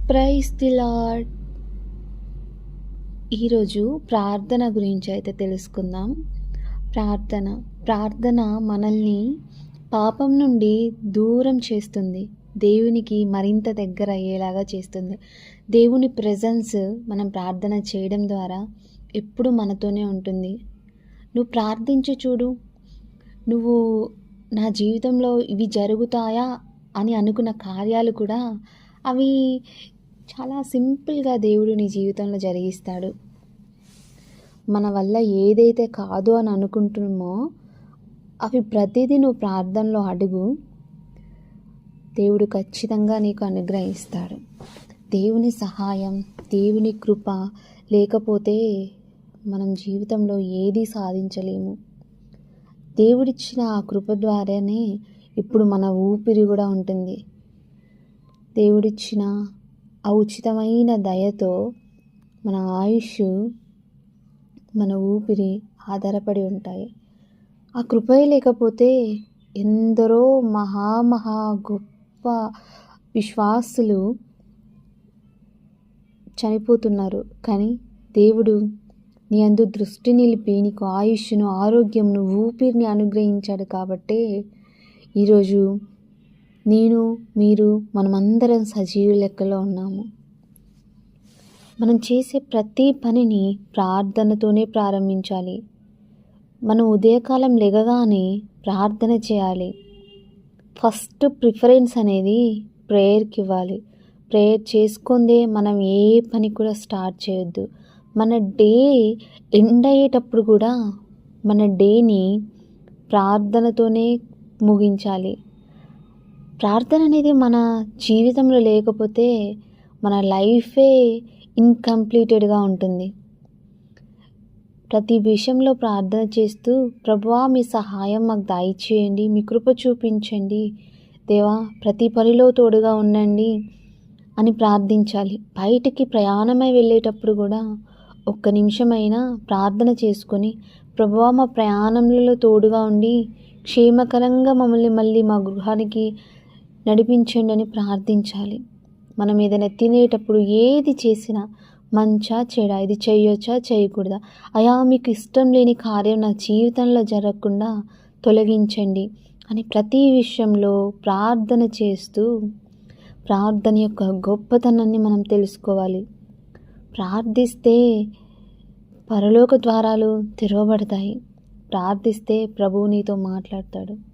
Praise the lord. ఈరోజు ప్రార్థన గురించి అయితే తెలుసుకుందాం. ప్రార్థన మనల్ని పాపం నుండి దూరం చేస్తుంది. దేవునికి మరింత దగ్గర అయ్యేలాగా చేస్తుంది. దేవుని ప్రెజెన్స్ మనం ప్రార్థన చేయడం ద్వారా ఎప్పుడు మనతోనే ఉంటుంది. నువ్వు ప్రార్థించి చూడు. నువ్వు నా జీవితంలో ఇవి జరుగుతాయా అని అనుకున్న కార్యాలు కూడా అవి చాలా సింపుల్గా దేవుడు నీ జీవితంలో జరిగిస్తాడు. మన వల్ల ఏదైతే కాదు అని అనుకుంటున్నామో అవి ప్రతిదీ నువ్వు ప్రార్థనలో అడుగు, దేవుడు ఖచ్చితంగా నీకు అనుగ్రహిస్తాడు. దేవుని సహాయం, దేవుని కృప లేకపోతే మనం జీవితంలో ఏది సాధించలేము. దేవుడిచ్చిన ఆ కృప ద్వారానే ఇప్పుడు మన ఊపిరి కూడా ఉంటుంది. దేవుడిచ్చిన ఆ ఉచితమైన దయతో మన ఆయుష్, మన ఊపిరి ఆధారపడి ఉంటాయి. ఆ కృపే లేకపోతే ఎందరో మహా గొప్ప విశ్వాసులు చనిపోతున్నారు. కానీ దేవుడు నీ అందు దృష్టి నిలిపి నీకు ఆయుష్ను, ఆరోగ్యంను, ఊపిరిని అనుగ్రహించాడు. కాబట్టే ఈరోజు నేను, మీరు, మనమందరం సజీవ లెక్కలో ఉన్నాము. మనం చేసే ప్రతి పనిని ప్రార్థనతోనే ప్రారంభించాలి. మనం ఉదయకాలం లెగగానే ప్రార్థన చేయాలి. ఫస్ట్ ప్రిఫరెన్స్ అనేది ప్రేయర్కి ఇవ్వాలి. ప్రేయర్ చేసుకుందే మనం ఏ పని కూడా స్టార్ట్ చేయొద్దు. మన డే ఎండ్ అయ్యేటప్పుడు కూడా మన డేని ప్రార్థనతోనే ముగించాలి. ప్రార్థన అనేది మన జీవితంలో లేకపోతే మన లైఫే ఇన్కంప్లీటెడ్గా ఉంటుంది. ప్రతి విషయంలో ప్రార్థన చేస్తూ, ప్రభువా మీ సహాయం మాకు దయచేయండి, మీ కృప చూపించండి, దేవా ప్రతి పనిలో తోడుగా ఉండండి అని ప్రార్థించాలి. బయటికి ప్రయాణమై వెళ్ళేటప్పుడు కూడా ఒక్క నిమిషమైనా ప్రార్థన చేసుకొని, ప్రభువా మా ప్రయాణంలో తోడుగా ఉండి క్షేమకరంగా మమ్మల్ని మళ్ళీ మా గృహానికి నడిపించండి అని ప్రార్థించాలి. మనం ఏదైనా తినేటప్పుడు ఏది చేసినా మంచా చెడా, ఇది చేయొచ్చా చేయకూడదా, అయా మీకు ఇష్టం లేని కార్యం నా జీవితంలో జరగకుండా తొలగించండి అని ప్రతి విషయంలో ప్రార్థన చేస్తూ ప్రార్థన యొక్క గొప్పతనాన్ని మనం తెలుసుకోవాలి. ప్రార్థిస్తే పరలోక ద్వారాలు తెరవబడతాయి. ప్రార్థిస్తే ప్రభువు నీతో మాట్లాడతాడు.